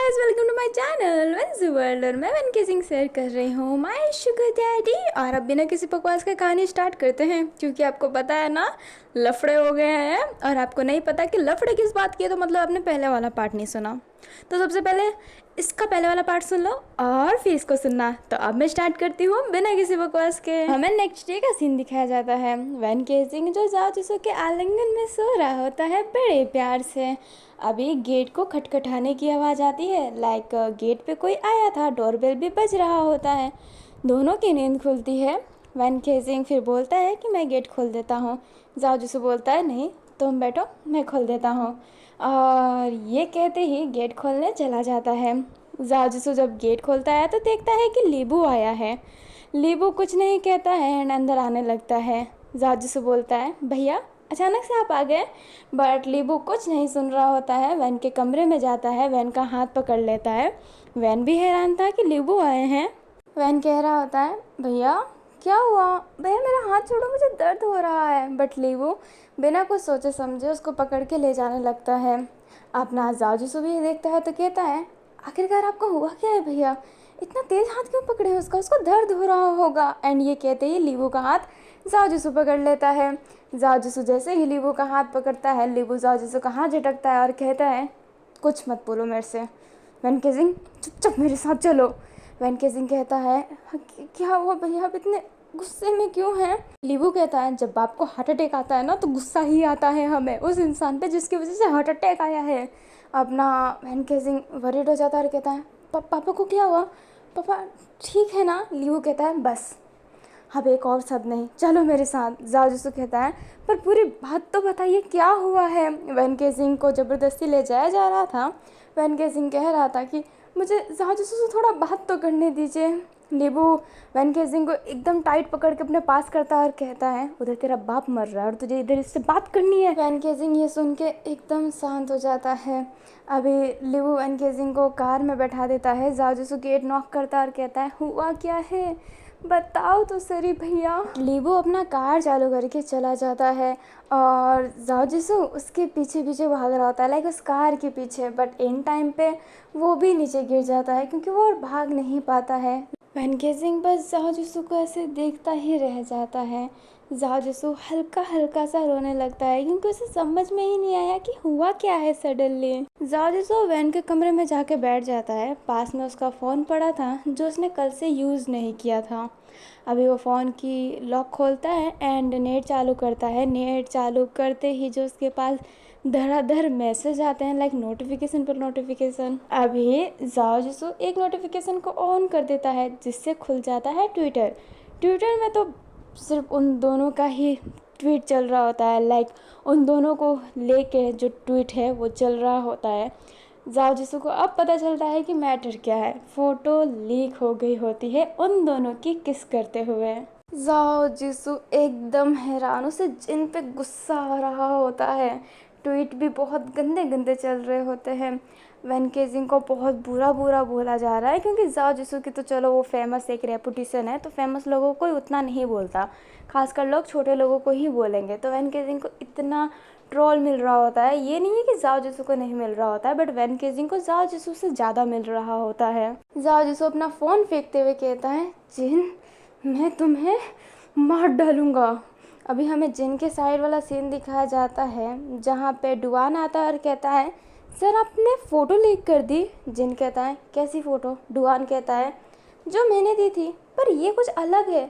Guys, welcome to my channel वंस world. और मैं वन किसिंग शेयर कर रही हूँ माय शुगर डैडी। और अब बिना किसी बकवास का कहानी स्टार्ट करते हैं, क्योंकि आपको पता है ना, लफड़े हो गए हैं। और आपको नहीं पता कि लफड़े किस बात की है, तो मतलब आपने पहले वाला पार्ट नहीं सुना। तो सबसे पहले इसका पहले वाला पार्ट सुन लो और फिर इसको सुनना। तो अब मैं स्टार्ट करती हूँ बिना किसी बकवास के। हमें नेक्स्ट डे का सीन दिखाया जाता है। वैन केसिंग जो जाओ जिसो के आलिंगन में सो रहा होता है बड़े प्यार से। अभी गेट को खटखटाने की आवाज़ आती है, लाइक गेट पे कोई आया था। डोरबेल भी बज रहा होता है। दोनों की नींद खुलती है। वैन केसिंग फिर बोलता है कि मैं गेट खोल देता हूँ। जाओ जिसो बोलता है नहीं, तुम बैठो, मैं खोल देता हूँ। और ये कहते ही गेट खोलने चला जाता है। जाओ जिसो जब गेट खोलता है तो देखता है कि लीबू आया है। लीबू कुछ नहीं कहता है एंड अंदर आने लगता है। जाओ जिसो बोलता है भैया, अचानक से आप आ गए। बट लीबू कुछ नहीं सुन रहा होता है। वैन के कमरे में जाता है, वैन का हाथ पकड़ लेता है। वैन भी हैरान था कि लीबू आए हैं। वैन कह रहा होता है भैया क्या हुआ, भैया मेरा हाथ छोड़ो, मुझे दर्द हो रहा है। बट लीबू बिना कुछ सोचे समझे उसको पकड़ के ले जाने लगता है। अपना जाओ जिसो भी देखता है तो कहता है आखिरकार आपको हुआ क्या है भैया, इतना तेज हाथ क्यों पकड़े हैं उसका, उसको दर्द हो रहा होगा। एंड ये कहते ही लीबू का हाथ जाओ जिसो पकड़ लेता है। जाओ जिसो जैसे ही लीबू का हाथ पकड़ता है, लीबू जाओ जिसो का हाथ झटकता है और कहता है कुछ मत बोलो मेरे से। वैन केसिंग चुपचाप मेरे साथ चलो। वैन केसिंग कहता है क्या हुआ भैया, आप इतने गुस्से में क्यों हैं। लीबू कहता है जब बाप को हार्ट अटैक आता है ना तो गुस्सा ही आता है हमें उस इंसान पे जिसकी वजह से हार्ट अटैक आया है। अपना वैन केसिंग वरीड हो जाता है और कहता है पापा को क्या हुआ, पापा ठीक है ना। लीबू कहता है बस अब एक और शब्द नहीं, चलो मेरे साथ। जाओ जिसो कहता है पर पूरी बात तो बताइए क्या हुआ है। वैन केसिंग को ज़बरदस्ती ले जाया जा रहा था। वैन केसिंग कह रहा था कि मुझे जाओ जिसो से थोड़ा बात तो करने दीजिए। लीबू वैन केसिंग को एकदम टाइट पकड़ के अपने पास करता है और कहता है उधर तेरा बाप मर रहा है और तुझे इधर इससे बात करनी है। वैन केसिंग ये सुन के एकदम शांत हो जाता है। अभी लीबू वैन केसिंग को कार में बैठा देता है। जाओ जिसो गेट नॉक करता है और कहता है हुआ क्या है, बताओ तो सही भैया। लीबू अपना कार चालू करके चला जाता है और जाओ जिसो उसके पीछे पीछे भाग रहा होता है, लाइक उस कार के पीछे। बट इन टाइम पे वो भी नीचे गिर जाता है क्योंकि वो और भाग नहीं पाता है। वैन केसिंग बस जाओ जिसो को ऐसे देखता ही रह जाता है। जाओ जिसो हल्का हल्का सा रोने लगता है क्योंकि उसे समझ में ही नहीं आया कि हुआ क्या है सडनली। जाओ जिसो वैन के कमरे में जाके बैठ जाता है। पास में उसका फ़ोन पड़ा था जो उसने कल से यूज़ नहीं किया था। अभी वो फ़ोन की लॉक खोलता है एंड नेट चालू करता है। नेट चालू करते ही जो उसके पास धड़ाधड़ मैसेज आते हैं, लाइक नोटिफिकेशन पर नोटिफिकेशन। अभी जाओ जिसो एक नोटिफिकेशन को ऑन कर देता है जिससे खुल जाता है ट्विटर। ट्विटर में तो सिर्फ उन दोनों का ही ट्वीट चल रहा होता है, लाइक उन दोनों को लेके जो ट्वीट है वो चल रहा होता है। जाओ जिसो को अब पता चलता है कि मैटर क्या है। फ़ोटो लीक हो गई होती है उन दोनों की किस करते हुए। जाओ जिसो एकदम हैरान, उसे जिन पे गुस्सा आ रहा होता है। ट्वीट भी बहुत गंदे गंदे चल रहे होते हैं। वैन केसिंग को बहुत बुरा बुरा बोला जा रहा है क्योंकि जाओ जिसो की तो चलो वो फेमस एक रेपुटेशन है, तो फेमस लोगों को उतना नहीं बोलता, खासकर लोग छोटे लोगों को ही बोलेंगे। तो वैन केसिंग को इतना ट्रोल मिल रहा होता है। ये नहीं है कि जाओ जिसो को नहीं मिल रहा होता है, बट वैन केसिंग को जाओ जिसो से ज़्यादा मिल रहा होता है। जाओ जिसो अपना फ़ोन फेंकते हुए कहता है जिन, मैं तुम्हें मार डालूंगा। अभी हमें जिन के साइड वाला सीन दिखाया जाता है जहाँ पे डुआन आता है और कहता है सर आपने फ़ोटो लीक कर दी। जिन कहता है कैसी फ़ोटो। डुआन कहता है जो मैंने दी थी, पर ये कुछ अलग है,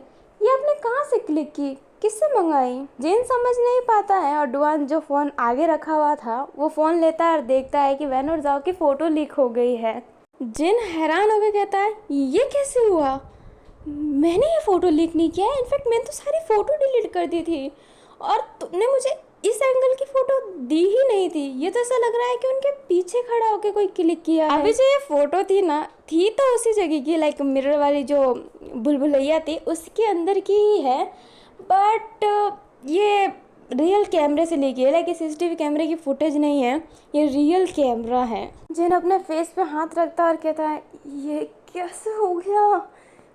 ये आपने कहाँ से क्लिक की, किससे मंगाई। जिन समझ नहीं पाता है और डुआन जो फ़ोन आगे रखा हुआ था वो फ़ोन लेता है और देखता है कि वैन और जाओ की फ़ोटो लीक हो गई है। जिन हैरान होकर कहता है ये कैसे हुआ, मैंने ये फ़ोटो लीक नहीं किया है, इनफैक्ट मैंने तो सारी फ़ोटो डिलीट कर दी थी और तुमने मुझे इस एंगल की फ़ोटो दी ही नहीं थी। ये तो ऐसा लग रहा है कि उनके पीछे खड़ा होकर कोई क्लिक किया है। अभी जो ये फ़ोटो थी ना, थी तो उसी जगह की, लाइक मिरर वाली जो भुलभुलैया थी उसके अंदर की ही है, बट ये रियल कैमरे से ली गई है, लाइक ये सीसीटीवी कैमरे की फुटेज नहीं है, ये रियल कैमरा है। जिन अपने फेस पे हाथ रखता है और कहता है ये कैसे हो गया,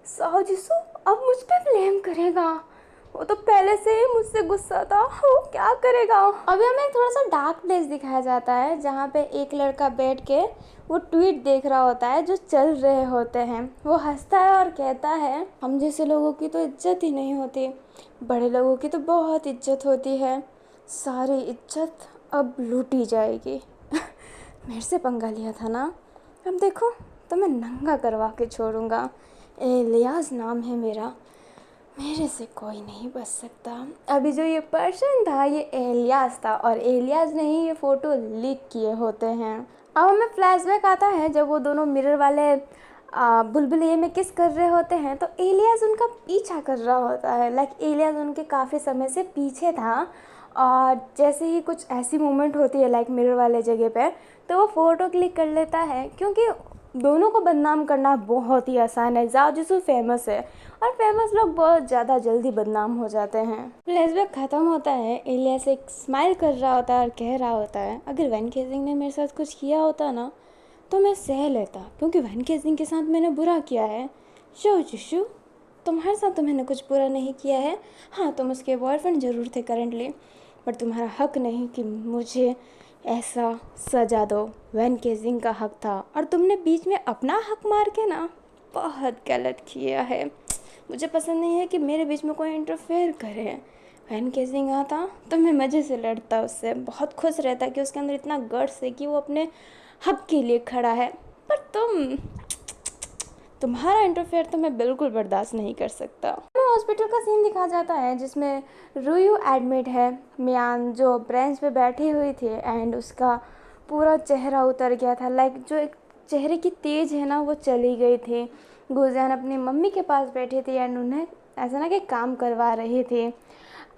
जाओ जिसो अब मुझ पे ब्लेम करेगा, वो तो पहले से ही मुझसे गुस्सा था, वो क्या करेगा। अभी हमें एक थोड़ा सा डार्क प्लेस दिखाया जाता है जहाँ पे एक लड़का बैठ के वो ट्वीट देख रहा होता है जो चल रहे होते हैं। वो हंसता है और कहता है, हम जैसे लोगों की तो इज्जत ही नहीं होती, बड़े लोगों की तो बहुत इज्जत होती है, सारी इज्जत अब लूटी जाएगी। मेरे से पंगा लिया था ना, अब देखो तो मैं नंगा करवा के छोड़ूंगा। एलियास नाम है मेरा, मेरे से कोई नहीं बच सकता। अभी जो ये पर्सन था ये एलियास था, और एलियास ने ही ये फ़ोटो लीक किए होते हैं। अब हमें फ्लैशबैक आता है जब वो दोनों मिरर वाले बुलबुलिये में किस कर रहे होते हैं, तो एलियास उनका पीछा कर रहा होता है। लाइक एलियास उनके काफ़ी समय से पीछे था, और जैसे ही कुछ ऐसी मूवमेंट होती है लाइक मिरर वाले जगह पे, तो वो फ़ोटो क्लिक कर लेता है, क्योंकि दोनों को बदनाम करना बहुत ही आसान है। जाओ जिसो फेमस है, और फेमस लोग बहुत ज़्यादा जल्दी बदनाम हो जाते हैं। फ्लैशबैक ख़त्म होता है, एलियास एक स्माइल कर रहा होता है और कह रहा होता है, अगर वैन केजिंग ने मेरे साथ कुछ किया होता ना तो मैं सह लेता, क्योंकि वैन केजिंग के साथ मैंने बुरा किया है। शो जिशु, तुम्हारे साथ तो मैंने कुछ बुरा नहीं किया है। हाँ, तुम उसके बॉयफ्रेंड ज़रूर थे करंटली, पर तुम्हारा हक नहीं कि मुझे ऐसा सजा दो। वैन केजिंग का हक था, और तुमने बीच में अपना हक मार के ना बहुत गलत किया है। मुझे पसंद नहीं है कि मेरे बीच में कोई इंटरफेयर करे। वैन केजिंग आता तो मैं मज़े से लड़ता उससे, बहुत खुश रहता कि उसके अंदर इतना गट्स है कि वो अपने हक के लिए खड़ा है। पर तुम्हारा इंटरफेयर तो मैं बिल्कुल बर्दाश्त नहीं कर सकता। हॉस्पिटल का सीन दिखा जाता है जिसमें रुयू एडमिट है। मियान जो ब्रेंच पे बैठी हुई थी, एंड उसका पूरा चेहरा उतर गया था। लाइक जो एक चेहरे की तेज है ना वो चली गई थी। गुजियान अपनी मम्मी के पास बैठी थी, एंड उन्हें ऐसा ना कि काम करवा रही थी।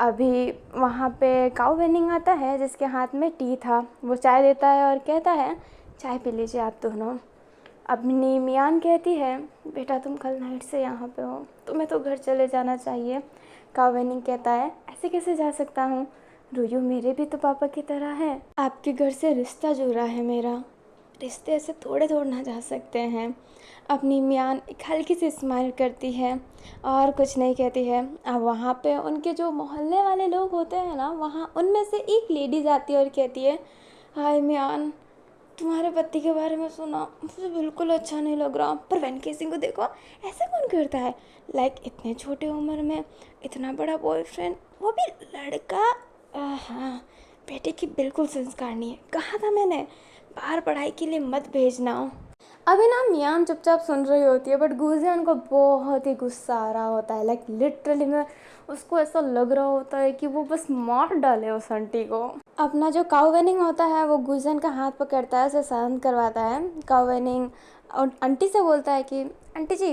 अभी वहाँ पे काऊ वेनिंग आता है जिसके हाथ में टी था। वो चाय देता है और कहता है, चाय पी लीजिए आप दोनों। अपनी मियान कहती है, बेटा तुम कल नाइट से यहाँ पे हो, तुम्हें तो घर चले जाना चाहिए। काऊ वेनिंग कहता है, ऐसे कैसे जा सकता हूँ, रुयू मेरे भी तो पापा की तरह है। आपके घर से रिश्ता जुड़ा है मेरा, रिश्ते ऐसे थोड़े ना जा सकते हैं। अपनी मियान एक हल्की सी स्माइल करती है और कुछ नहीं कहती है। अब वहाँ पे उनके जो मोहल्ले वाले लोग होते हैं ना, वहाँ उनमें से एक लेडीज आती है और कहती है, हाय मियान, तुम्हारे पति के बारे में सुना, मुझे बिल्कुल अच्छा नहीं लग रहा। पर वैन केसिंग को देखो, ऐसा कौन करता है, लाइक इतने छोटे उम्र में इतना बड़ा बॉयफ्रेंड, वो भी लड़का। हाँ, बेटे की बिल्कुल संस्कार नहीं है। कहा था मैंने, बाहर पढ़ाई के लिए मत भेजना। अभी ना मियान चुपचाप सुन रही होती है, बट गुजियान को बहुत ही गुस्सा आ रहा होता है। लाइक लिटरली में उसको ऐसा लग रहा होता है कि वो बस मार डाले उस आंटी को। अपना जो काऊ वेनिंग होता है वो गुजियान का हाथ पकड़ता है, उसे शांत करवाता है। काऊ वेनिंग और आंटी से बोलता है कि आंटी जी,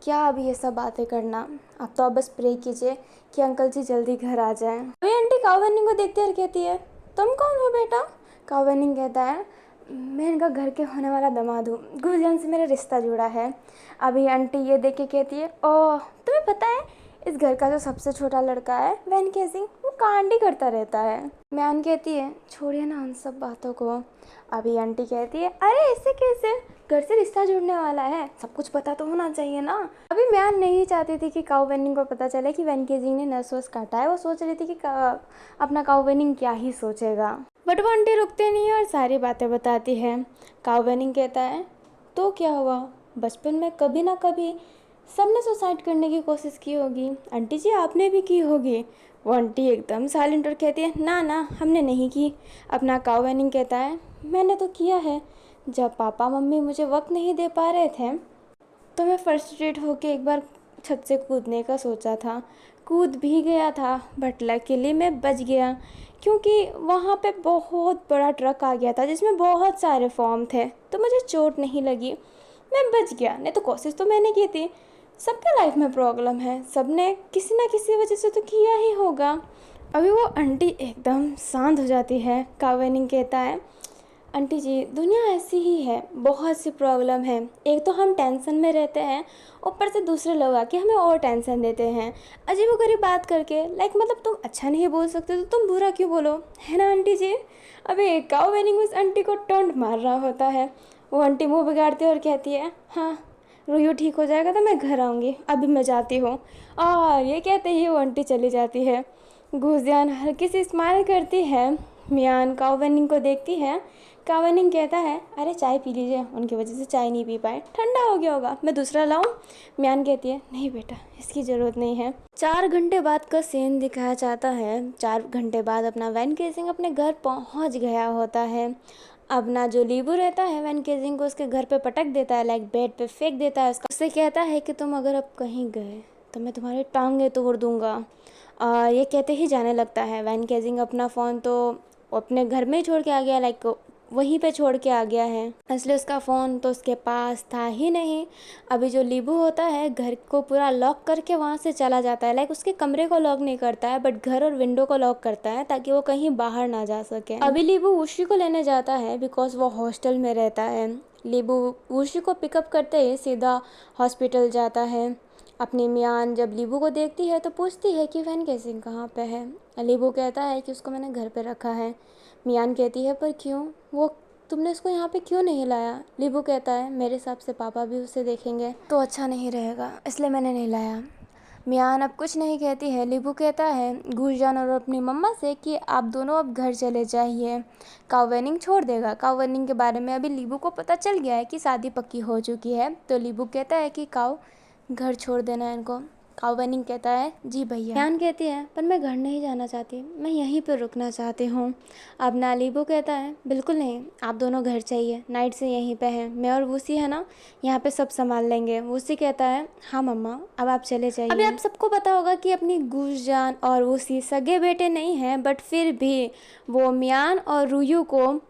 क्या अभी ये सब बातें करना, आप तो अब बस प्रे कीजिए कि अंकल जी जल्दी घर आ जाएं। अभी आंटी काऊ वेनिंग को देखती है और कहती है, तुम कौन हो बेटा। काऊ वेनिंग कहता है, मैं इनका घर के होने वाला दामाद हूँ, गुजियान से मेरा रिश्ता जुड़ा है। अभी आंटी ये देख के कहती है, ओह तुम्हें पता है इस घर का जो सबसे छोटा लड़का है वैन केसिंग, वो कांड ही करता रहता है। म्यान कहती है, छोड़िए ना उन सब बातों को। अभी आंटी कहती है, अरे ऐसे कैसे, घर से रिश्ता जुड़ने वाला है, सब कुछ पता तो होना चाहिए ना। अभी म्यान नहीं चाहती थी कि काऊ वेनिंग को पता चले कि वैन केसिंग ने नस वस काटा है। वो सोच रही थी कि अपना काऊ वेनिंग क्या ही सोचेगा, बट वो आंटी रुकते नहीं है और सारी बातें बताती है। काऊ वेनिंग कहता है, तो क्या हुआ, बचपन में कभी ना कभी सबने सुसाइड करने की कोशिश की होगी, आंटी जी आपने भी की होगी। वो आंटी एकदम साइलेंट और कहती है, ना ना हमने नहीं की। अपना काऊ वेनिंग कहता है, मैंने तो किया है। जब पापा मम्मी मुझे वक्त नहीं दे पा रहे थे तो मैं फ्रस्ट्रेट होके एक बार छत से कूदने का सोचा था, कूद भी गया था, बट लकीली मैं बच गया, क्योंकि वहाँ पे बहुत बड़ा ट्रक आ गया था जिसमें बहुत सारे फॉर्म थे, तो मुझे चोट नहीं लगी, मैं बच गया। नहीं तो कोशिश तो मैंने की थी। सबके लाइफ में प्रॉब्लम है, सबने किसी ना किसी वजह से तो किया ही होगा। अभी वो आंटी एकदम शांत हो जाती है। काऊ वेनिंग कहता है, आंटी जी दुनिया ऐसी ही है, बहुत सी प्रॉब्लम है, एक तो हम टेंशन में रहते हैं, ऊपर से दूसरे लोग आके हमें और टेंशन देते हैं अजीबोगरीब बात करके। लाइक मतलब तुम अच्छा नहीं बोल सकते तो तुम बुरा क्यों बोलो, है ना आंटी जी। अभी काऊ वेनिंग उस आंटी को टोंट मार रहा होता है। वो आंटी मुँह बिगाड़ती है और कहती है, हाँ रुयू ठीक हो जाएगा तो मैं घर आऊँगी, अभी मैं जाती हूँ। और ये कहते ही वो आंटी चली जाती है। गुजियान हल्की सी स्माइल करती है, मियान काऊ वेनिंग को देखती है। कावनिंग कहता है अरे चाय पी लीजिए, उनकी वजह से चाय नहीं पी पाए, ठंडा हो गया होगा, मैं दूसरा लाऊं? म्यान कहती है नहीं बेटा, इसकी ज़रूरत नहीं है। 4 घंटे बाद का सीन दिखाया जाता है। 4 घंटे बाद अपना वैन केसिंग अपने घर पहुंच गया होता है। अपना जो लीबू रहता है वैन केसिंग को उसके घर पे पटक देता है, लाइक बेड पे फेंक देता है उससे कहता है कि तुम अगर अब कहीं गए तो मैं तुम्हारी टांगें तोड़ दूंगा। और ये कहते ही जाने लगता है। वैन केसिंग अपना फ़ोन तो अपने घर में ही छोड़ के आ गया, लाइक वहीं पे छोड़ के आ गया है, इसलिए उसका फ़ोन तो उसके पास था ही नहीं। अभी जो लीबू होता है घर को पूरा लॉक करके वहाँ से चला जाता है, लाइक उसके कमरे को लॉक नहीं करता है बट घर और विंडो को लॉक करता है ताकि वो कहीं बाहर ना जा सके। अभी लीबू वुशी को लेने जाता है बिकॉज वो हॉस्टल में रहता है। लीबू वुशी को पिकअप करते ही सीधा हॉस्पिटल जाता है। अपनी मियान जब लीबू को देखती है तो पूछती है कि वैन केसिंग कहाँ पे है। लीबू कहता है कि उसको मैंने घर पे रखा है। मियान कहती है पर क्यों, वो तुमने उसको यहाँ पे क्यों नहीं लाया? लीबू कहता है मेरे हिसाब से पापा भी उसे देखेंगे तो अच्छा नहीं रहेगा, इसलिए मैंने नहीं लाया। मियान अब कुछ नहीं कहती है। लीबू कहता है गुरजान और अपनी मम्मा से कि आप दोनों अब घर चले जाइए, काव वेनिंग छोड़ देगा। काव वेनिंग के बारे में अभी लीबू को पता चल गया है कि शादी पक्की हो चुकी है, तो लीबू कहता है कि काव घर छोड़ देना है इनको। काव वेनिंग कहता है जी भैया। मियान कहती है पर मैं घर नहीं जाना चाहती, मैं यहीं पर रुकना चाहती हूँ। अब ना लीबू कहता है बिल्कुल नहीं, आप दोनों घर चाहिए, नाइट से यहीं पे हैं, मैं और वूसी है ना यहाँ पे सब संभाल लेंगे। वूसी कहता है हाँ मम्मा अब आप चले जाइए। अभी आप सबको पता होगा कि अपनी गुरजान और वूसी सगे बेटे नहीं हैं, बट फिर भी वो मियान और रूयू को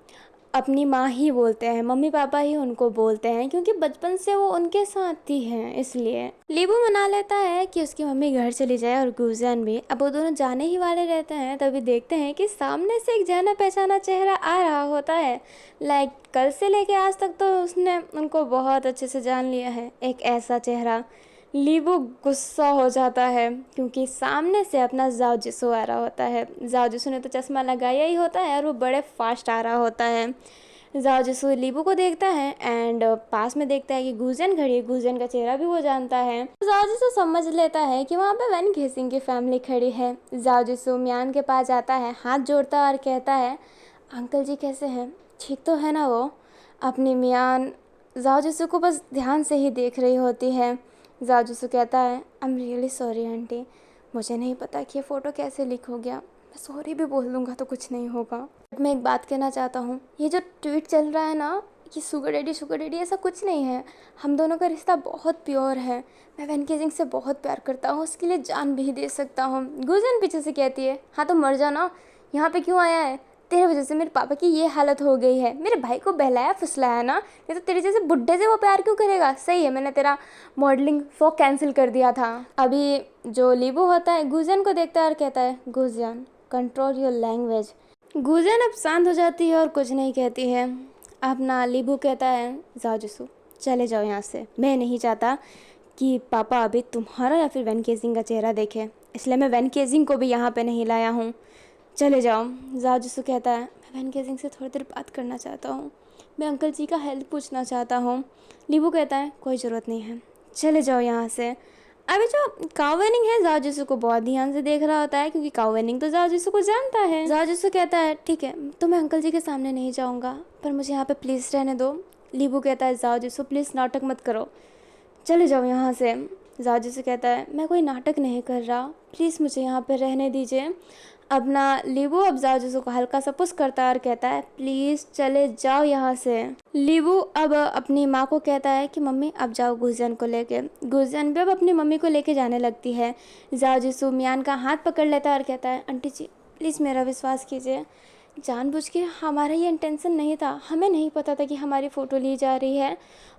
अपनी माँ ही बोलते हैं, मम्मी पापा ही उनको बोलते हैं क्योंकि बचपन से वो उनके साथ ही हैं। इसलिए लीबू मना लेता है कि उसकी मम्मी घर चली जाए और गुरजान भी। अब वो दोनों जाने ही वाले रहते हैं, तभी देखते हैं कि सामने से एक जाना पहचाना चेहरा आ रहा होता है। लाइक कल से लेके आज तक तो उसने उनको बहुत अच्छे से जान लिया है। एक ऐसा चेहरा, लीबू गुस्सा हो जाता है क्योंकि सामने से अपना जाओ जिसू आ रहा होता है। जाओ जिसू ने तो चश्मा लगाया ही होता है और वो बड़े फास्ट आ रहा होता है। जाओ जिसू लीबू को देखता है एंड पास में देखता है कि गुजन खड़ी है। गुजन का चेहरा भी वो जानता है। जाओ जिसू समझ लेता है कि वहाँ पे वैन केसिंग की फैमिली खड़ी है। जाओ जिसू मियान के पास जाता है, हाथ जोड़ता है और कहता है अंकल जी कैसे हैं, ठीक तो है ना? वो अपनी मियान जाओ जिसू को बस ध्यान से ही देख रही होती है। जाओ जिसू कहता है आई एम रियली सॉरी आंटी, मुझे नहीं पता कि ये फ़ोटो कैसे लीक हो गया, मैं सॉरी भी बोल दूँगा तो कुछ नहीं होगा। मैं एक बात कहना चाहता हूँ, ये जो ट्वीट चल रहा है ना कि शुगर डैडी ऐसा कुछ नहीं है। हम दोनों का रिश्ता बहुत प्योर है। मैं वैन केसिंग से बहुत प्यार करता हूँ, उसके लिए जान भी दे सकता हूँ। गुजन पीछे से कहती है हाँ तो मर जाना, यहाँ पे क्यों आया है? तेरे वजह से मेरे पापा की ये हालत हो गई है। मेरे भाई को बहलाया फुसलाया ना, नहीं तो तेरे जैसे बुड्ढे से वो प्यार क्यों करेगा? सही है, मैंने तेरा मॉडलिंग शो कैंसिल कर दिया था। अभी जो लीबू होता है गुजन को देखता है और कहता है गुजन कंट्रोल योर लैंग्वेज। गुजन अब शांत हो जाती है और कुछ नहीं कहती है। अपना लीबू कहता है जाओ जिसू चले जाओ यहाँ से, मैं नहीं चाहता कि पापा अभी तुम्हारा या फिर वैन केसिंग का चेहरा देखे, इसलिए मैं वैन केसिंग को भी यहाँ पे नहीं लाया हूँ, चले जाओ। जाओ जिसू कहता है मैं वैन केसिंग से थोड़ी देर बात करना चाहता हूँ, मैं अंकल जी का हेल्प पूछना चाहता हूँ। लीबू कहता है कोई ज़रूरत नहीं है, चले जाओ यहाँ से। अभी जो काव वेनिंग है जाओ जिसू को बहुत ध्यान से देख रहा होता है क्योंकि काव वेनिंग तो जाओ जिसू को जानता है। जाओ जिसू कहता है ठीक है तो मैं अंकल जी के सामने नहीं जाऊँगा, पर मुझे यहाँ पे प्लीज़ रहने दो। लीबू कहता है जाओ जिसू प्लीज़ नाटक मत करो, चले जाओ यहाँ से। जाओ जिसू कहता है मैं कोई नाटक नहीं कर रहा, प्लीज़ मुझे यहाँ पे रहने दीजिए। अपना लीबू अब जाओ जिसू को हल्का सा पुश करता है और कहता है प्लीज़ चले जाओ यहाँ से। लीबू अब अपनी माँ को कहता है कि मम्मी अब जाओ गुजन को लेके। गुजन भी अब अपनी मम्मी को लेके जाने लगती है। जाओ जिसू मियान का हाथ पकड़ लेता है और कहता है आंटी जी प्लीज़ मेरा विश्वास कीजिए, जानबूझ के हमारा ये इंटेंशन नहीं था, हमें नहीं पता था कि हमारी फ़ोटो ली जा रही है,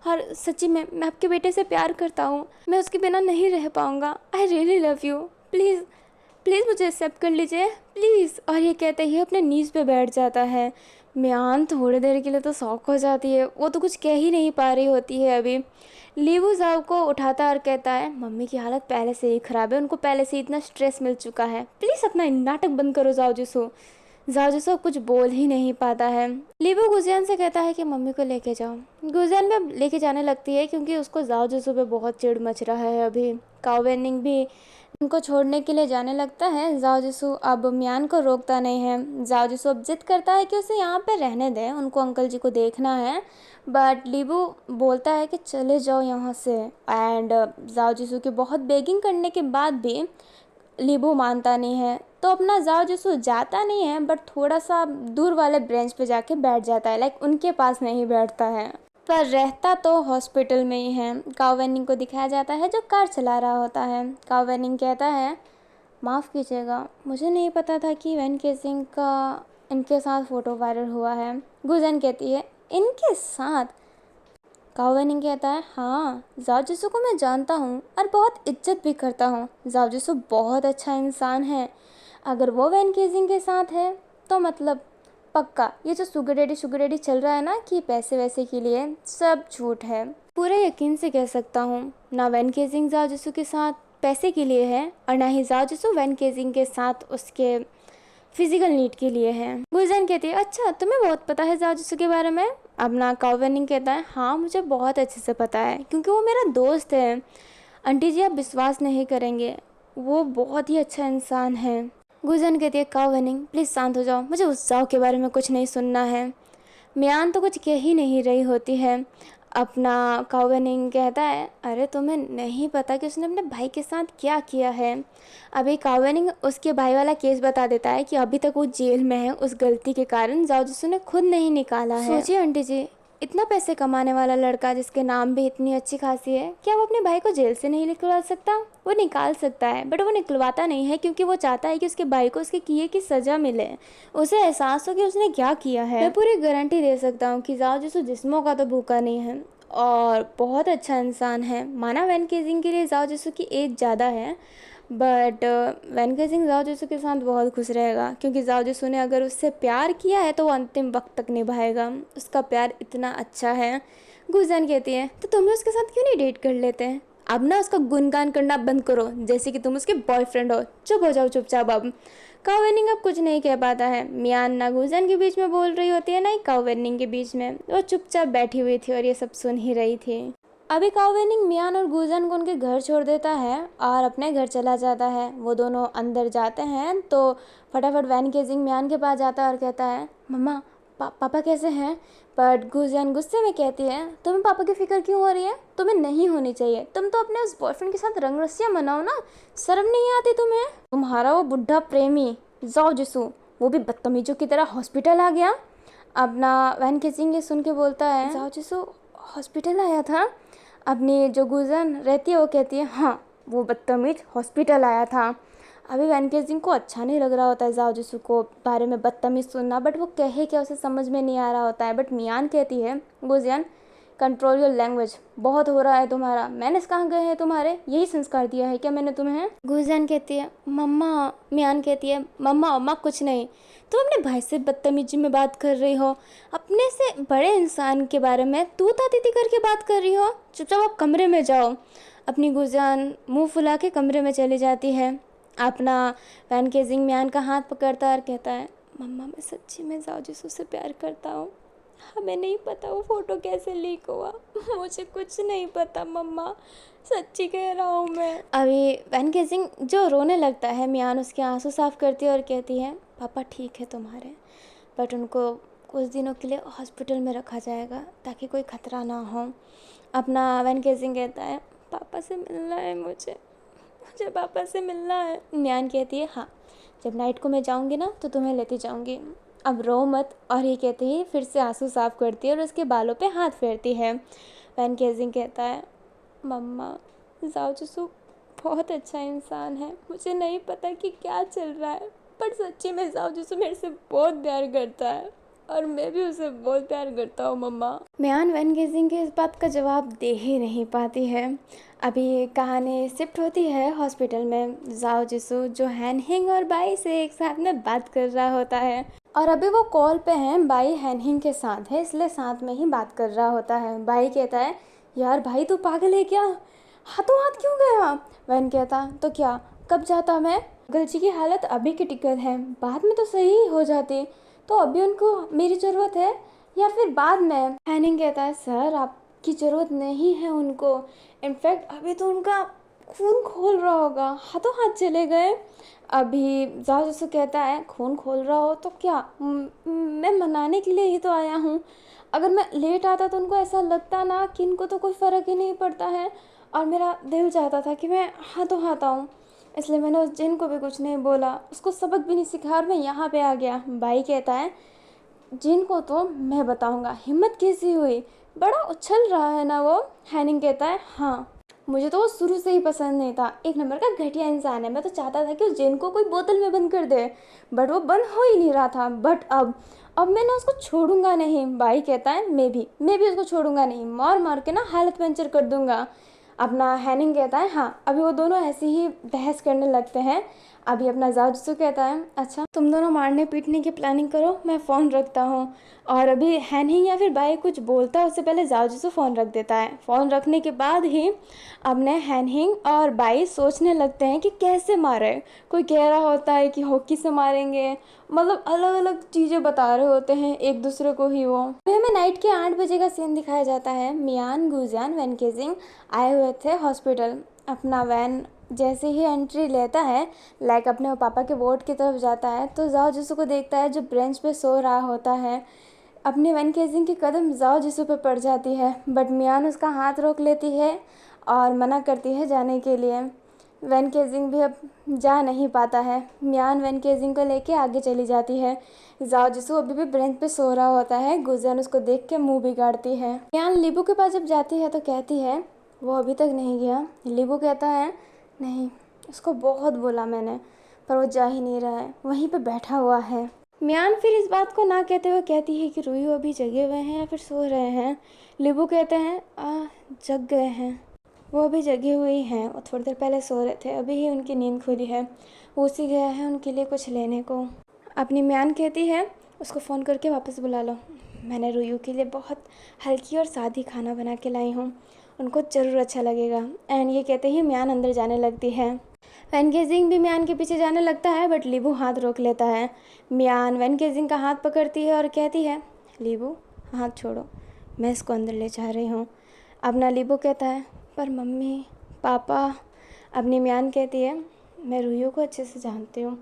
और सच्ची में मैं आपके बेटे से प्यार करता हूँ, मैं उसके बिना नहीं रह पाऊँगा, I really love you, please please मुझे एक्सेप्ट कर लीजिए प्लीज़। और ये कहते ही अपने नीज़ पे बैठ जाता है। मियान थोड़ी देर के लिए तो शॉक हो जाती है, वो तो कुछ कह ही नहीं पा रही होती है। अभी लीबू जाओ को उठाता है और कहता है मम्मी की हालत पहले से ही ख़राब है, उनको पहले से इतना स्ट्रेस मिल चुका है, प्लीज़ अपना नाटक बंद करो जाओ जिसू। जाओ जिसो कुछ बोल ही नहीं पाता है। लीबू गुजियान से कहता है कि मम्मी को लेके जाओ। गुजियान भी लेके जाने लगती है क्योंकि उसको जाओ जिसो पे बहुत चिढ़ मच रहा है। अभी काओ वेनिंग भी उनको छोड़ने के लिए जाने लगता है। जाओ जिसो अब मियान को रोकता नहीं है। जाओ जिसो अब जिद करता है कि उसे यहाँ पे रहने दें, उनको अंकल जी को देखना है। बट लीबू बोलता है कि चले जाओ यहाँ से। एंड जाओ जिसो की बहुत बेगिंग करने के बाद भी लीबू मानता नहीं है, तो अपना जाओ जिसो जाता नहीं है बट थोड़ा सा दूर वाले ब्रेंच पे जाके बैठ जाता है। लाइक उनके पास नहीं बैठता है, पर रहता तो हॉस्पिटल में ही है। काओ वेनिंग को दिखाया जाता है जो कार चला रहा होता है। काओ वेनिंग कहता है माफ़ कीजिएगा, मुझे नहीं पता था कि वैन केसिंग का इनके साथ फ़ोटो वायरल हुआ है। गुजन कहती है इनके साथ? काओ वेनिंग कहता है हाँ, जाओ जिसो को मैं जानता हूँ और बहुत इज्जत भी करता हूँ। जाओ जिसो बहुत अच्छा इंसान है। अगर वो वैन केसिंग के साथ है तो मतलब पक्का ये जो शुगर डैडी चल रहा है ना कि पैसे वैसे के लिए, सब झूठ है। पूरे यकीन से कह सकता हूँ, ना वैन केसिंग जाओ जिसो के साथ पैसे के लिए है और ना ही जाओ जिसो वैन केसिंग के साथ उसके फिजिकल नीड के लिए है। गुलजन कहती है अच्छा तुम्हें बहुत पता है जाओ जिसो के बारे में। अपना काओ वेनिंग कहता है हाँ मुझे बहुत अच्छे से पता है क्योंकि वो मेरा दोस्त है। आंटी जी आप विश्वास नहीं करेंगे, वो बहुत ही अच्छा इंसान है। गुलजन कहती है काओ वेनिंग प्लीज़ शांत हो जाओ, मुझे उस जाओ के बारे में कुछ नहीं सुनना है। मियान तो कुछ कह ही नहीं रही होती है। अपना काओ वेनिंग कहता है अरे तुम्हें नहीं पता कि उसने अपने भाई के साथ क्या किया है। अभी काओ वेनिंग उसके भाई वाला केस बता देता है कि अभी तक वो जेल में है उस गलती के कारण जाओ जिसो ने खुद नहीं निकाला है। सोचिए आंटी जी, इतना पैसे कमाने वाला लड़का जिसके नाम भी इतनी अच्छी खासी है, क्या वो अपने भाई को जेल से नहीं निकलवा सकता? वो निकाल सकता है बट वो निकलवाता नहीं है क्योंकि वो चाहता है कि उसके भाई को उसके किए की सज़ा मिले, उसे एहसास हो कि उसने क्या किया है। मैं पूरी गारंटी दे सकता हूँ कि जाओ जिसो जिस्मों का तो भूखा नहीं है और बहुत अच्छा इंसान है। माना वैन केजिंग के लिए जाओ जिसो की एज ज़्यादा है बट वैन केजिंग जाओ जिसो के साथ बहुत खुश रहेगा क्योंकि जाओ जिसो ने अगर उससे प्यार किया है तो वो अंतिम वक्त तक निभाएगा। उसका प्यार इतना अच्छा है। गुलजान कहती है तो तुम उसके साथ क्यों नहीं डेट कर लेते हैं? अब ना उसका गुणगान करना बंद करो जैसे कि तुम उसके बॉयफ्रेंड हो। चुप हो जाओ चुपचाप। अब काओ वेनिंग अब कुछ नहीं कह पाता है। मियान ना गुलजान के बीच में बोल रही होती है ना ही काओ वेनिंग के बीच में, वो चुपचाप बैठी हुई थी और ये सब सुन ही रही थी। अभी काओ वेनिंग मियान और गुलजान को उनके घर छोड़ देता है और अपने घर चला जाता है। वो दोनों अंदर जाते हैं तो फटाफट वैन केजिंग मियान के पास जाता है और कहता है मम्मा पापा कैसे हैं? बट गुलजान गुस्से में कहती है तुम्हें पापा की फिक्र क्यों हो रही है? तुम्हें नहीं होनी चाहिए, तुम तो अपने उस बॉयफ्रेंड के साथ रंग रस्सियाँ मनाओ ना, शर्म नहीं आती तुम्हें? तुम्हारा वो बुढ़ा प्रेमी जाओ जिसू वो भी बदतमीजों की तरह हॉस्पिटल आ गया। अपना वैन केजिंग ये सुन के बोलता है जाओ जिसू हॉस्पिटल आया था? अपनी जो गुलजान रहती है वो कहती है हाँ वो बदतमीज हॉस्पिटल आया था। अभी वैन केजिंग को अच्छा नहीं लग रहा होता है जाओ जिसू को बारे में बदतमीज सुनना, बट वो कहे क्या उसे समझ में नहीं आ रहा होता है। बट मियान कहती है गुलजान कंट्रोल योर लैंग्वेज, बहुत हो रहा है तुम्हारा, मैंने कहाँ गए हैं तुम्हारे, यही संस्कार दिया है क्या मैंने तुम्हें? गुलजान कहती है मम्मा। मियान कहती है मम्मा अम्मा कुछ नहीं, तुम अपने भाई से बदतमीजी में बात कर रही हो, अपने से बड़े इंसान के बारे में तू ताती करके बात कर रही हो, चुपचाप आप कमरे में जाओ। अपनी गुलजान मुंह फुला के कमरे में चली जाती है। अपना वैन केजिंग मियान का हाथ पकड़ता है और कहता है मम्मा मैं सच्ची में जाओ जिसू से प्यार करता हूँ, हमें नहीं पता वो फ़ोटो कैसे लीक हुआ, मुझे कुछ नहीं पता मम्मा, सच्ची कह रहा हूँ मैं। अभी वैन केजिंग जो रोने लगता है, मियान उसके आंसू साफ़ करती है और कहती है पापा ठीक है तुम्हारे, बट उनको कुछ दिनों के लिए हॉस्पिटल में रखा जाएगा ताकि कोई ख़तरा ना हो। अपना वैन केजिंग कहता है पापा से मिलना है मुझे पापा से मिलना है। मियान कहती है हाँ जब नाइट को मैं जाऊँगी ना तो तुम्हें लेती जाऊँगी, अब रो मत। और ये कहते ही फिर से आंसू साफ़ करती है और उसके बालों पे हाथ फेरती है। वैन केजिंग कहता है मम्मा जाओ जिसू बहुत अच्छा इंसान है, मुझे नहीं पता कि क्या चल रहा है, पर सच्ची में जाओ जिसू मेरे से बहुत प्यार करता है और मैं भी उसे बहुत प्यार करता हूँ मम्मा। मियान वैन केजिंग के इस बात का जवाब दे ही नहीं पाती है। अभी कहानी शिफ्ट होती है हॉस्पिटल में। जाओ जिसू जो हैनहिंग और बाई से एक साथ में बात कर रहा होता है और अभी वो कॉल पे हैं, बाई हैनहिंग के साथ है इसलिए साथ में ही बात कर रहा होता है। बाई कहता है यार भाई तू पागल है क्या, हाथों हाथ क्यों गया? वैन कहता तो क्या कब जाता मैं? गलजी की हालत अभी क्रिटिकल है, बाद में तो सही ही हो जाती। तो अभी उनको मेरी ज़रूरत है या फिर बाद में? हैनिंग कहता है सर आपकी ज़रूरत नहीं है उनको, इनफैक्ट अभी तो उनका खून खोल रहा होगा, हाथों हाथ चले गए। अभी जाओ जैसे कहता है खून खोल रहा हो तो क्या, मैं मनाने के लिए ही तो आया हूँ। अगर मैं लेट आता तो उनको ऐसा लगता ना कि इनको तो कोई फ़र्क ही नहीं पड़ता है, और मेरा दिल चाहता था कि मैं हाथों हाथ आऊँ, इसलिए मैंने उस जिन को भी कुछ नहीं बोला, उसको सबक भी नहीं सिखाया और मैं यहाँ पे आ गया। भाई कहता है जिन को तो मैं बताऊँगा हिम्मत कैसी हुई, बड़ा उछल रहा है ना वो। हैनिंग कहता है हाँ, मुझे तो वो शुरू से ही पसंद नहीं था, एक नंबर का घटिया इंसान है। मैं तो चाहता था कि उस जिन को कोई बोतल में बंद कर दे, बट वो बंद हो ही नहीं रहा था। बट अब मैं ना उसको छोड़ूंगा नहीं। भाई कहता है मैं भी उसको छोड़ूंगा नहीं, मार मार के ना हालत पंचर कर दूंगा। अपना हैनिंग कहता है हाँ। अभी वो दोनों ऐसे ही बहस करने लगते हैं। अभी अपना जाओजुत्सु कहता है अच्छा तुम दोनों मारने पीटने की प्लानिंग करो, मैं फ़ोन रखता हूँ। और अभी हैनिंग या फिर बाई कुछ बोलता है उससे पहले जाओजुत्सु फ़ोन रख देता है। फ़ोन रखने के बाद ही अपने हैनिंग और बाई सोचने लगते हैं कि कैसे मारे। कोई कह रहा होता है कि हॉकी से मारेंगे, मतलब अलग अलग चीज़ें बता रहे होते हैं एक दूसरे को ही। वो हमें नाइट के 8 बजे का सीन दिखाया जाता है। मियान गुजियान वैन केजिंग आए हुए थे हॉस्पिटल। अपना वैन जैसे ही एंट्री लेता है, लाइक अपने पापा के वार्ड की तरफ जाता है, तो जाओ जिसू को देखता है जो ब्रेंच पे सो रहा होता है। अपनी वैन केजिंग की कदम जाओ जिसू पे पड़ जाती है, बट मियान उसका हाथ रोक लेती है और मना करती है जाने के लिए। वैन केजिंग भी अब जा नहीं पाता है। मियान वैन केजिंग को लेके आगे चली जाती है। जाओ जिसू अभी भी ब्रेंच पे सो रहा होता है। गुजियान उसको देख के मुंह बिगाड़ती है। मियान लीबू के पास जब जाती है तो कहती है वो अभी तक नहीं गया। लीबू कहता है नहीं, उसको बहुत बोला मैंने, पर वो जा ही नहीं रहा है, वहीं पे बैठा हुआ है। मियान फिर इस बात को ना कहते हुए कहती है कि रुई अभी जगे हुए हैं या फिर सो रहे हैं। लीबू कहते हैं जग गए हैं, वो अभी जगे हुए हैं, वो थोड़ी देर पहले सो रहे थे, अभी ही उनकी नींद खुली है, वो उसी गया है उनके लिए कुछ लेने को। अपनी मियान कहती है उसको फ़ोन करके वापस बुला लो, मैंने रुयू के लिए बहुत हल्की और सादी खाना बना के लाई हूँ, उनको ज़रूर अच्छा लगेगा। एंड ये कहते ही मियान अंदर जाने लगती है। वैन केजिंग भी मियान के पीछे जाने लगता है, बट लीबू हाथ रोक लेता है। मियान वैन केजिंग का हाथ पकड़ती है और कहती है लीबू हाथ छोड़ो, मैं इसको अंदर ले जा रही हूँ। अपना लीबू कहता है पर मम्मी पापा। अपनी मियान कहती है मैं रुयू को अच्छे से जानती हूँ,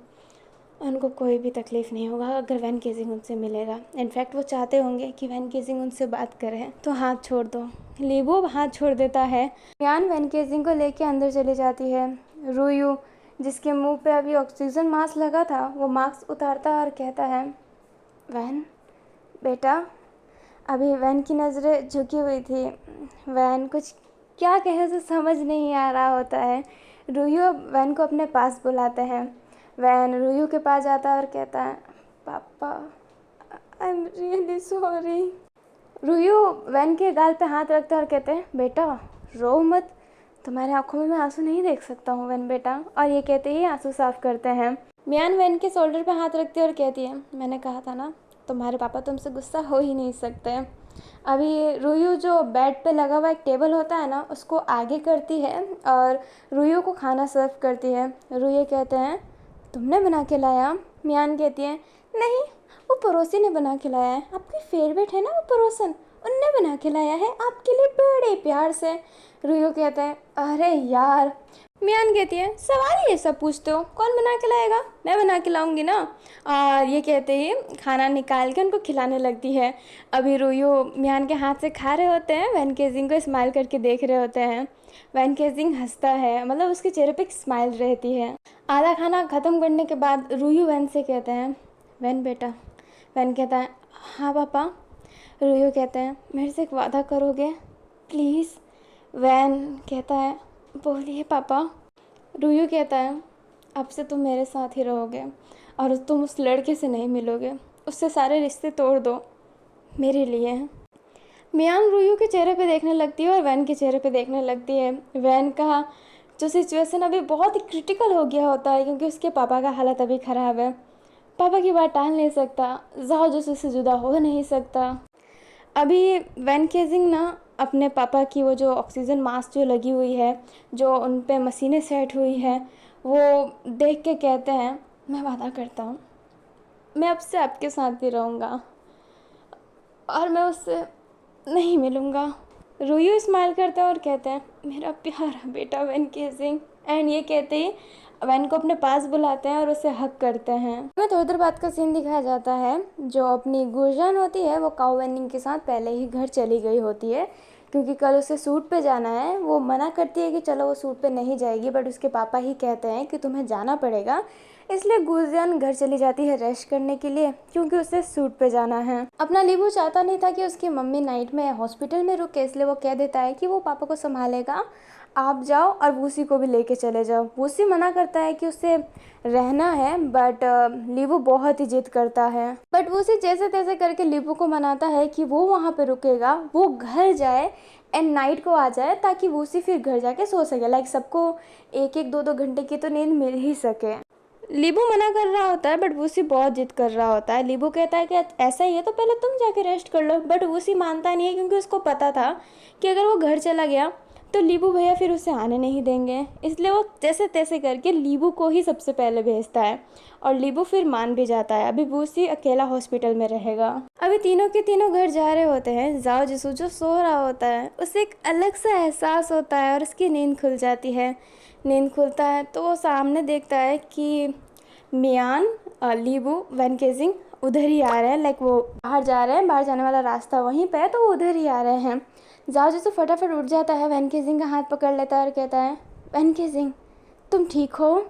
उनको कोई भी तकलीफ़ नहीं होगा अगर वैन केजिंग उनसे मिलेगा। इनफैक्ट वो चाहते होंगे कि वैन केजिंग उनसे बात करे, तो हाथ छोड़ दो। लीबू हाथ छोड़ देता है। मियान वैन केजिंग को लेके अंदर चली जाती है। रुयू जिसके मुंह पे अभी ऑक्सीजन मास्क लगा था, वो मास्क उतारता है और कहता है वैन बेटा। अभी वैन की नज़रें झुकी हुई थी, वैन कुछ क्या कहे उसे समझ नहीं आ रहा होता है। रुयू वैन को अपने पास बुलाते हैं। वैन रुयू के पास जाता है और कहता है पापा आई एम रियली सॉरी। रुयू वैन के गाल पे हाथ रखता है और कहते हैं बेटा रो मत, तुम्हारे आंखों में मैं आंसू नहीं देख सकता हूँ वैन बेटा। और ये कहते ही आंसू साफ करते हैं। मियान वैन के शोल्डर पे हाथ रखती है और कहती है मैंने कहा था ना तुम्हारे पापा तुमसे गुस्सा हो ही नहीं सकते। अभी रुयू जो बेड पे लगा हुआ एक टेबल होता है ना, उसको आगे करती है और रुयू को खाना सर्व करती है। रुयू कहते हैं तुमने बना के लाया? मियान कहती है नहीं, वो पड़ोसी ने बना के लाया है, आपकी फेवरेट है ना वो पड़ोसन, उनने बना के लाया है आपके लिए बड़े प्यार से। रुयू कहते हैं अरे यार। मियान कहती है सवाल ये सब पूछते हो, कौन बना के लाएगा, मैं बना के लाऊंगी ना। और ये कहते ही खाना निकाल के उनको खिलाने लगती है। अभी रुयू मियान के हाथ से खा रहे होते हैं, वैन केजिंग को स्माइल करके देख रहे होते हैं। वैन केजिंग हंसता है, मतलब उसके चेहरे पे एक स्माइल रहती है। आधा खाना ख़त्म करने के बाद रुयू वैन से कहते हैं वैन बेटा। वैन कहता है हाँ पापा। रुयू कहते हैं मेरे से एक वादा करोगे प्लीज़? वैन कहता है बोलिए पापा। रुयू कहता है अब से तुम मेरे साथ ही रहोगे और तुम उस लड़के से नहीं मिलोगे, उससे सारे रिश्ते तोड़ दो मेरे लिए। मियान रुयू के चेहरे पे देखने लगती है और वैन के चेहरे पे देखने लगती है। वैन का जो सिचुएशन अभी बहुत ही क्रिटिकल हो गया होता है, क्योंकि उसके पापा का हालत अभी ख़राब है, पापा की बात टाल नहीं सकता, जाओ जो से जुदा हो नहीं सकता। अभी वैन केजिंग ना अपने पापा की वो जो ऑक्सीजन मास्क जो लगी हुई है, जो उन पे मशीनें सेट हुई है, वो देख के कहते हैं, मैं वादा करता हूँ मैं अब से आपके साथ ही रहूँगा और मैं उससे नहीं मिलूँगा। रूयू स्माइल करते हैं और कहते हैं, मेरा प्यारा बेटा वैन केजिंग। एंड ये कहते ही वैन को अपने पास बुलाते हैं और उसे हक करते हैं। हमें थोड़ी देर बाद का सीन दिखाया जाता है, जो अपनी गुरजान होती है वो काओ वेनिंग के साथ पहले ही घर चली गई होती है, क्योंकि कल उसे सूट पे जाना है। वो मना करती है कि चलो वो सूट पे नहीं जाएगी, बट उसके पापा ही कहते हैं कि तुम्हें जाना पड़ेगा। इसलिए गुरजान घर चली जाती है रेस्ट करने के लिए, क्योंकि उसे सूट पे जाना है। अपना लीबू चाहता नहीं था कि उसकी मम्मी नाइट में हॉस्पिटल में रुके, इसलिए वो कह देता है कि वो पापा को संभालेगा, आप जाओ और वूसी को भी लेके चले जाओ। वूसी मना करता है कि उसे रहना है, बट लीबू बहुत ही जिद करता है। बट वूसी जैसे तैसे करके लीबू को मनाता है कि वो वहाँ पे रुकेगा, वो घर जाए एंड नाइट को आ जाए, ताकि वूसी फिर घर जाके सो सके। लाइक सबको एक एक दो दो घंटे की तो नींद मिल ही सके। लीबू मना कर रहा होता है, बट वूसी बहुत जिद कर रहा होता है। लीबू कहता है कि ऐसा ही है तो पहले तुम जाके रेस्ट कर लो, बट वूसी मानता नहीं है, क्योंकि उसको पता था कि अगर वो घर चला गया तो लीबू भैया फिर उसे आने नहीं देंगे। इसलिए वो जैसे तैसे करके लीबू को ही सबसे पहले भेजता है और लीबू फिर मान भी जाता है। अभी वूसी अकेला हॉस्पिटल में रहेगा। अभी तीनों के तीनों घर जा रहे होते हैं। जाओ जिसू जो सो रहा होता है, उसे एक अलग सा एहसास होता है और उसकी नींद खुल जाती है। नींद खुलता है तो वो सामने देखता है कि मियान, लीबू, वैन केजिंग उधर ही आ रहे हैं। लाइक वो बाहर जा रहे हैं, बाहर जाने वाला रास्ता वहीं पे है, तो वो उधर ही आ रहे हैं। जाओ जिसू फटाफट उठ जाता है, वैन केजिंग का हाथ पकड़ लेता है और कहता है, वैन केजिंग तुम ठीक हो?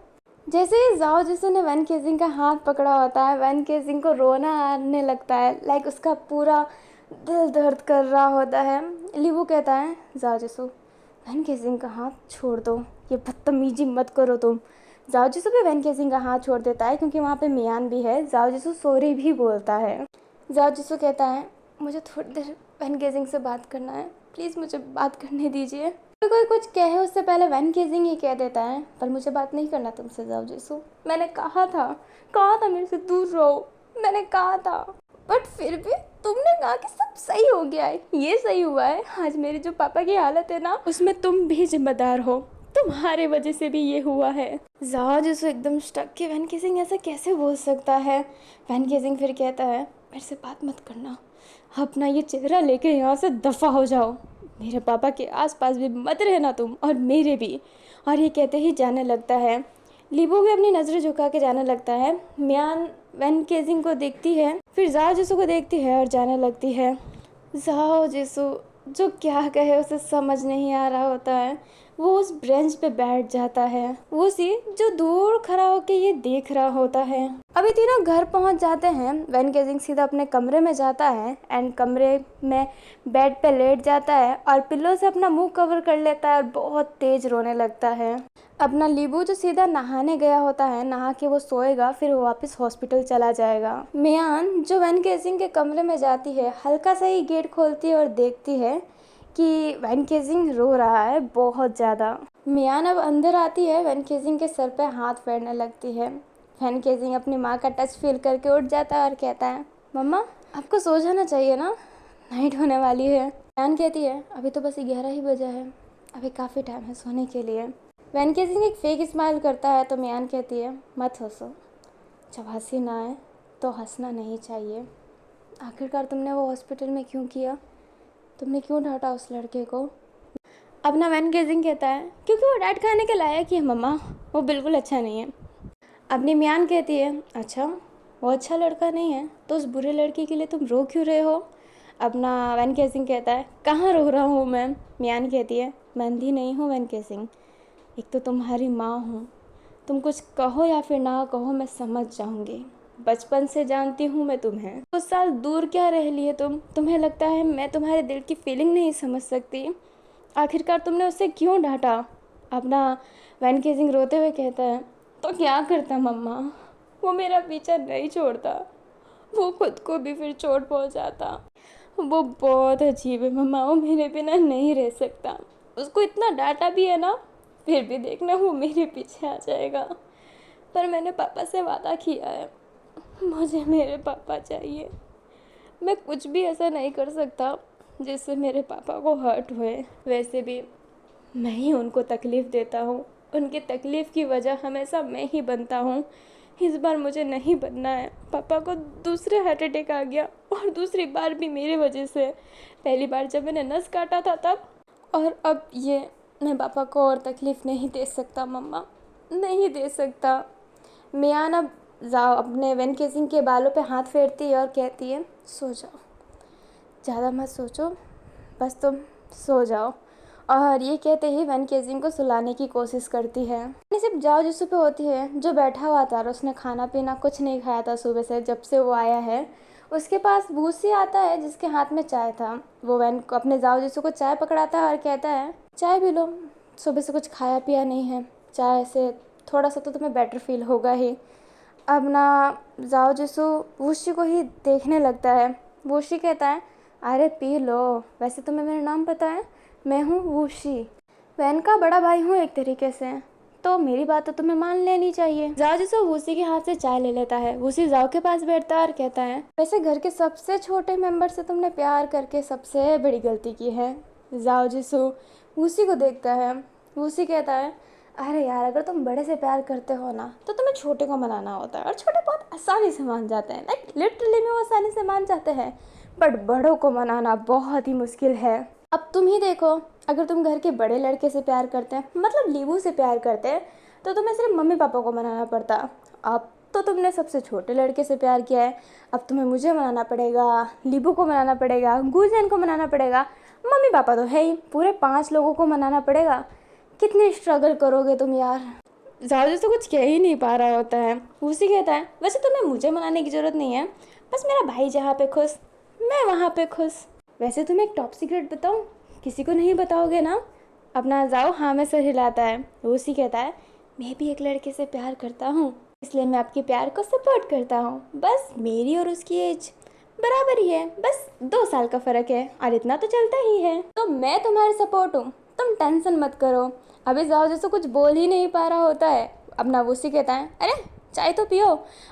जैसे ही जाओ जिसू ने वैन केजिंग का हाथ पकड़ा होता है, वैन केजिंग को रोना आने लगता है। लाइक उसका पूरा दिल दर्द कर रहा होता है। लीबू कहता है, जाओ जिसू वैन केजिंग का हाथ छोड़ दो, ये बदतमीजी मत करो तुम। जाओ जिसू भी वैन केजिंग का हाथ छोड़ देता है, क्योंकि वहाँ पे मियान भी है। जाओ जिसू सॉरी भी बोलता है। जाओ जिसू कहता है, मुझे थोड़ी देर वैन केजिंग से बात करना है, प्लीज़ मुझे बात करने दीजिए। कोई कुछ कहे उससे पहले वैन केजिंग ही कह देता है, पर मुझे बात नहीं करना तुमसे जाओ जिसू। मैंने कहा था मेरे से दूर रहो, मैंने कहा था, बट फिर भी तुमने कहा कि सब सही हो गया है। ये सही हुआ है, आज मेरी जो पापा की हालत है ना, उसमें तुम भी जिम्मेदार हो, तुम्हारे वजह से भी ये हुआ है। जाओ जिसू एकदम स्टक कि वैन केजिंग ऐसा कैसे बोल सकता है। वैन केजिंग फिर कहता है, मेरे से बात मत करना, अपना ये चेहरा लेके यहाँ से दफ़ा हो जाओ, मेरे पापा के आसपास भी मत रहना तुम, और मेरे भी। और ये कहते ही जाने लगता है। लीबू भी अपनी नज़रें झुका के जाने लगता है। मियान वैन केजिंग को देखती है, फिर जाओ जिसू को देखती है और जाने लगती है। जाओ जिसू जो क्या कहे उसे समझ नहीं आ रहा होता है। वो उस ब्रेंच पे बैठ जाता है। वो सी जो दूर खड़ा होके ये देख रहा होता है। अभी तीनों घर पहुंच जाते हैं। वैन केजिंग सीधा अपने कमरे में जाता है एंड कमरे में बेड पे लेट जाता है और पिल्लो से अपना मुंह कवर कर लेता है और बहुत तेज रोने लगता है। अपना लीबू जो सीधा नहाने गया होता है, नहा के वो सोएगा, फिर वो वापस हॉस्पिटल चला जाएगा। मियान जो वैन केजिंग के कमरे में जाती है, हल्का सा ही गेट खोलती है और देखती है कि वैन केजिंग रो रहा है बहुत ज़्यादा। मियान अब अंदर आती है, वैन केजिंग के सर पे हाथ फेरने लगती है। वैन केजिंग अपनी माँ का टच फील करके उठ जाता है और कहता है, मम्मा आपको सो जाना चाहिए ना, नाइट होने वाली है। मियान कहती है, अभी तो बस 11 ही बजा है, अभी काफ़ी टाइम है सोने के लिए। वैन केजिंग एक फेक स्माइल करता है तो मियान कहती है, मत हंसो, जब हंसी ना आए तो हंसना नहीं चाहिए। आखिरकार तुमने वो हॉस्पिटल में क्यों किया, तुमने क्यों डांटा उस लड़के को? अपना वैन केजिंग कहता है, क्योंकि वो डांट खाने के लायक ही है मम्मा, वो बिल्कुल अच्छा नहीं है। अपनी मियान कहती है, अच्छा वो अच्छा लड़का नहीं है तो उस बुरे लड़के के लिए तुम रो क्यों रहे हो? अपना वैन केजिंग कहता है, कहाँ रो रहा हूँ मैं? मियान कहती है, मैं अंधी नहीं हूँ वैन केजिंग, एक तो तुम्हारी माँ हूँ, तुम कुछ कहो या फिर ना कहो मैं समझ जाऊँगी, बचपन से जानती हूँ मैं तुम्हें। कुछ साल दूर क्या रह लिए तुम्हें लगता है मैं तुम्हारे दिल की फीलिंग नहीं समझ सकती? आखिरकार तुमने उसे क्यों डांटा? अपना वैन केजिंग रोते हुए कहता है, तो क्या करता मम्मा, वो मेरा पीछा नहीं छोड़ता, वो खुद को भी फिर चोट पहुंचाता। वो बहुत अजीब है मम्मा, वो मेरे बिना नहीं रह सकता। उसको इतना डांटा भी है ना, फिर भी देखना वो मेरे पीछे आ जाएगा। पर मैंने पापा से वादा किया है, मुझे मेरे पापा चाहिए। मैं कुछ भी ऐसा नहीं कर सकता जिससे मेरे पापा को हर्ट हुए। वैसे भी मैं ही उनको तकलीफ़ देता हूँ, उनकी तकलीफ़ की वजह हमेशा मैं ही बनता हूँ। इस बार मुझे नहीं बनना है। पापा को दूसरे हार्ट अटैक आ गया और दूसरी बार भी मेरी वजह से। पहली बार जब मैंने नस काटा था तब, और अब ये। मैं पापा को और तकलीफ़ नहीं दे सकता मम्मा, नहीं दे सकता। मियान अब जाओ अपने वैन केसिंग के बालों पे हाथ फेरती है और कहती है, सो जाओ, ज़्यादा मत सोचो, बस तुम सो जाओ। और ये कहते ही वैन केजिंग को सुलाने की कोशिश करती है। ये सिर्फ जाओ जिसू पे होती है, जो बैठा हुआ था और उसने खाना पीना कुछ नहीं खाया था सुबह से जब से वो आया है। उसके पास भूसी आता है जिसके हाथ में चाय था। वो वैन को अपने जाओ जिसू को चाय पकड़ाता है और कहता है, चाय पी लो, सुबह से कुछ खाया पिया नहीं है, चाय से थोड़ा सा तो तुम्हें बेटर फील होगा ही। अब ना जाओ जिसू वूशी को ही देखने लगता है। वूशी कहता है, अरे पी लो, वैसे तुम्हें मेरा नाम पता है, मैं हूँ वूशी, वैन का बड़ा भाई हूँ एक तरीके से, तो मेरी बात तो तुम्हें मान लेनी चाहिए। जाओ जिसो वूसी के हाथ से चाय ले लेता है। वूसी जाओ के पास बैठता है और कहता है, वैसे घर के सबसे छोटे मेंबर से तुमने प्यार करके सबसे बड़ी गलती की है। जाओ जिसो वूसी को देखता है। वूसी कहता है, अरे यार, अगर तुम बड़े से प्यार करते हो ना तो तुम्हें छोटे को मनाना होता है, और छोटे बहुत आसानी से मान जाते हैं, लाइक लिटरली में वो आसानी से मान जाते हैं, बट बड़ों को मनाना बहुत ही मुश्किल है। अब तुम ही देखो, अगर तुम घर के बड़े लड़के से प्यार करते हैं, मतलब लीबू से प्यार करते हैं, तो तुम्हें सिर्फ मम्मी पापा को मनाना पड़ता। अब तो तुमने सबसे छोटे लड़के से प्यार किया है, अब तुम्हें मुझे मनाना पड़ेगा, लीबू को मनाना पड़ेगा, गुजैन को मनाना पड़ेगा, मम्मी पापा तो है ही, पूरे 5 लोगों को मनाना पड़ेगा। कितने स्ट्रगल करोगे तुम यार। ज़्यादा तो कुछ कह ही नहीं पा रहा होता है। उसी कहता है, वैसे तुम्हें मुझे मनाने की ज़रूरत नहीं है, बस मेरा भाई जहाँ पे खुश मैं वहाँ पे खुश। वैसे तुम्हें एक टॉप सीक्रेट बताऊँ, किसी को नहीं बताओगे ना? अपना जाओ हाँ में सर हिलाता है। उसी कहता है, मैं भी एक लड़के से प्यार करता हूँ, इसलिए मैं आपके प्यार को सपोर्ट करता हूँ। बस मेरी और उसकी एज बराबर ही है, बस 2 साल का फ़र्क है, और इतना तो चलता ही है, तो मैं तुम्हारे सपोर्ट हूँ, तुम टेंशन मत करो। अभी जाओ जैसे कुछ बोल ही नहीं पा रहा होता है। अपना वूसी कहता है, अरे चाय तो पियो।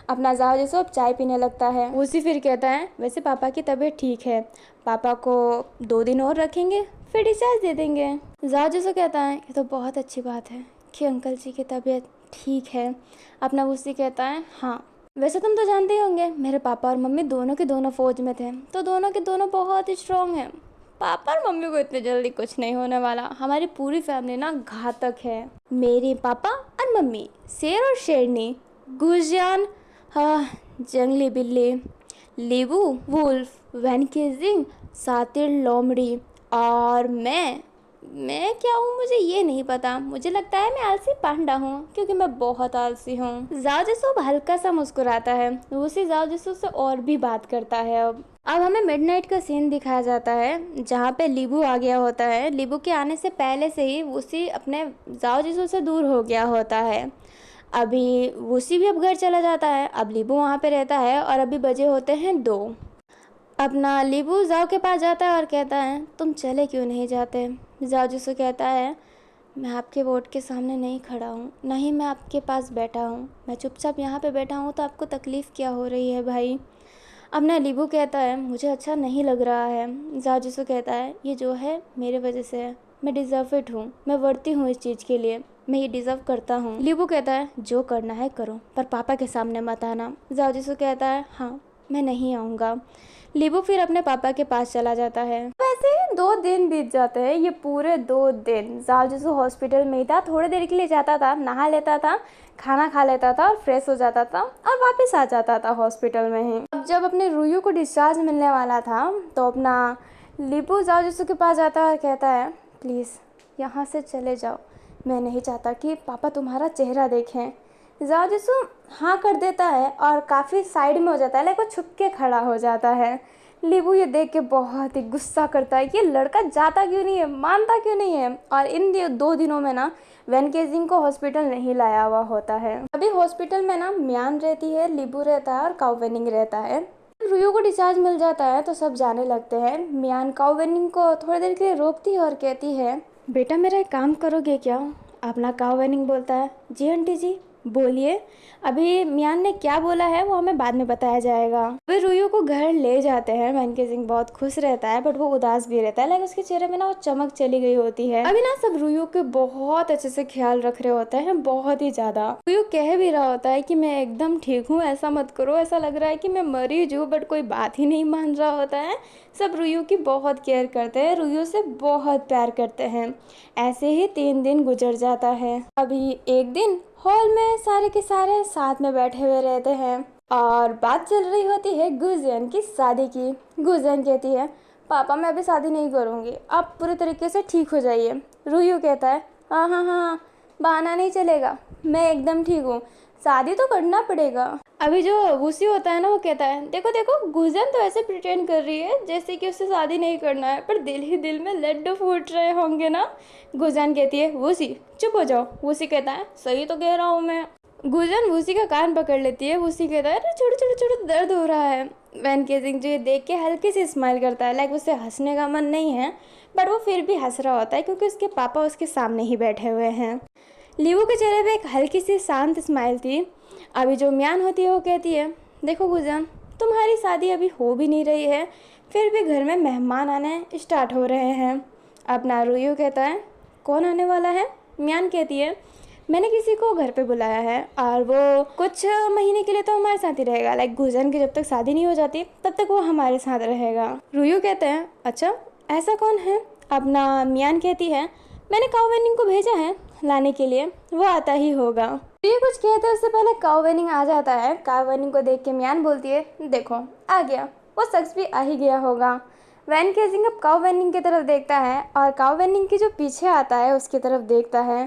अपना जाओ जैसे अब चाय पीने लगता है। वूसी फिर कहता है, वैसे पापा की तबीयत ठीक है, पापा को 2 दिन और रखेंगे, फिर डिस्चार्ज दे देंगे। जाओ जैसे कहता है, ये तो बहुत अच्छी बात है कि अंकल जी की तबीयत ठीक है। अपना वूसी कहता है, हाँ वैसे तुम तो जानते ही होंगे, मेरे पापा और मम्मी दोनों के दोनों फौज में थे, तो दोनों के दोनों बहुत ही स्ट्रॉन्ग हैं। पापा और मम्मी को इतने जल्दी कुछ नहीं होने वाला, हमारी पूरी फैमिली ना घातक है। मेरे पापा और मम्मी शेर और शेरनी, गुजियान हाँ जंगली बिल्ली, लीबू वुल्फ, वैन केजिंग सातिर लोमड़ी, और मैं क्या हूँ मुझे ये नहीं पता। मुझे लगता है मैं आलसी पांडा हूँ, क्योंकि मैं बहुत आलसी हूँ। जाओ जिसो हल्का सा मुस्कुराता है। उसी जाओ जिसो से और भी बात करता है। अब हमें मिडनाइट का सीन दिखाया जाता है, जहाँ पे लीबू आ गया होता है। लीबू के आने से पहले से ही वूसी अपने जाओ जिसो से दूर हो गया होता है। अभी वूसी भी अब घर चला जाता है, अब लीबू वहाँ पे रहता है, और अभी बजे होते हैं 2। अपना लीबू जाओ के पास जाता है और कहता है, तुम चले क्यों नहीं जाते? जाओ जिसो कहता है, मैं आपके बोर्ड के सामने नहीं खड़ा हूँ, नहीं मैं आपके पास बैठा हूँ, मैं चुपचाप यहाँ पे बैठा हूँ, तो आपको तकलीफ़ क्या हो रही है भाई? अपना लीबू कहता है, मुझे अच्छा नहीं लग रहा है। जाओ जिसो कहता है, ये जो है मेरे वजह से है, मैं डिज़र्व इट हूँ, मैं वर्ती हूँ इस चीज़ के लिए, मैं ये डिज़र्व करता हूँ। लीबू कहता है, जो करना है करो, पर पापा के सामने मत आना। जाओ जिसो कहता है, हाँ मैं नहीं आऊँगा। लीबू फिर अपने पापा के पास चला जाता है। वैसे 2 दिन बीत जाते हैं, ये पूरे 2 दिन जाओ जिसो हॉस्पिटल में ही था। थोड़ी देर के लिए जाता था, नहा लेता था, खाना खा लेता था और फ्रेश हो जाता था, और वापस आ जाता था हॉस्पिटल में ही। अब जब अपने रूयू को डिस्चार्ज मिलने वाला था, तो अपना लीबू जाओ जिसो के पास जाता है और कहता है, प्लीज़ यहाँ से चले जाओ, मैं नहीं चाहता कि पापा तुम्हारा चेहरा देखें। जाओ जिसो हाँ कर देता है और काफ़ी साइड में हो जाता है, लाइक वो छुप के खड़ा हो जाता है। लीबू ये देख के बहुत ही गुस्सा करता है कि ये लड़का जाता क्यों नहीं है, मानता क्यों नहीं है। और इन 2 दिनों में ना वैन केजिंग को हॉस्पिटल नहीं लाया हुआ होता है। अभी हॉस्पिटल में ना म्यान रहती है, लीबू रहता है और काउवेनिंग रहता है। रूयू को डिस्चार्ज मिल जाता है तो सब जाने लगते हैं। म्यान काउवेनिंग को थोड़ी देर के लिए रोकती है और कहती है, बेटा मेरा एक काम करोगे क्या? अपना काउवेनिंग बोलता है, जी आंटी जी बोलिए। अभी मियान ने क्या बोला है वो हमें बाद में बताया जाएगा। वे रुयू को घर ले जाते हैं। वैन केजिंग बहुत खुश रहता है बट वो उदास भी रहता है, लेकिन उसके चेहरे में ना वो चमक चली गई होती है। अभी ना सब रुयू के बहुत अच्छे से ख्याल रख रहे होते हैं, बहुत ही ज्यादा। रुयू कह भी रहा होता है कि मैं एकदम ठीक हूँ, ऐसा मत करो, ऐसा लग रहा है कि मैं मरीज हूँ, बट कोई बात ही नहीं मान रहा होता है। सब रुयू की बहुत केयर करते हैं, रुयू से बहुत प्यार करते हैं। ऐसे ही 3 दिन गुजर जाता है। अभी एक दिन हॉल में सारे के सारे साथ में बैठे हुए रहते हैं और बात चल रही होती है गुजियन की शादी की। गुजियन कहती है पापा मैं अभी शादी नहीं करूँगी, आप पूरे तरीके से ठीक हो जाइए। रुयू कहता है हाँ हाँ हाँ, बहाना नहीं चलेगा, मैं एकदम ठीक हूँ, शादी तो करना पड़ेगा। अभी जो वूसी होता है ना वो कहता है देखो देखो गुजियन तो ऐसे प्रिटेंड कर रही है जैसे कि उससे शादी नहीं करना है, पर दिल ही दिल में लड्डू फूट रहे होंगे ना। गुजियन कहती है वूसी चुप हो जाओ। वूसी कहता है सही तो कह रहा हूँ मैं। गुजियन वूसी का कान पकड़ लेती है। वूसी कहता है अरे छोटे छोटे छोटे दर्द हो रहा है। वैन केजिंग जो ये देख के हल्की सी स्माइल करता है, लाइक उसे हंसने का मन नहीं है, बट वो फिर भी हंस रहा होता है क्योंकि उसके पापा उसके सामने ही बैठे हुए हैं। लीवू के चेहरे पे एक हल्की सी शांत स्माइल थी। अभी जो म्यान होती है वो कहती है देखो गुजियन तुम्हारी शादी अभी हो भी नहीं रही है, फिर भी घर में मेहमान आने स्टार्ट हो रहे हैं। अपना रुयू कहता है कौन आने वाला है। म्यान कहती है मैंने किसी को घर पे बुलाया है और वो कुछ महीने के लिए तो हमारे साथ ही रहेगा, लाइक गुजियन की जब तक शादी नहीं हो जाती तब तक वो हमारे साथ रहेगा। रुयू कहते हैं अच्छा ऐसा कौन है। अपना म्यान कहती है मैंने काओ वेनिंग को भेजा है लाने के लिए, वो आता ही होगा। ये कुछ कहते हैं उससे पहले काओ वेनिंग आ जाता है। काओ वेनिंग को देख के म्यान बोलती है देखो आ गया, वो शख्स भी आ ही गया होगा। वैन केजिंग अब काओ वेनिंग की तरफ देखता है और काओ वेनिंग की जो पीछे आता है उसकी तरफ देखता है।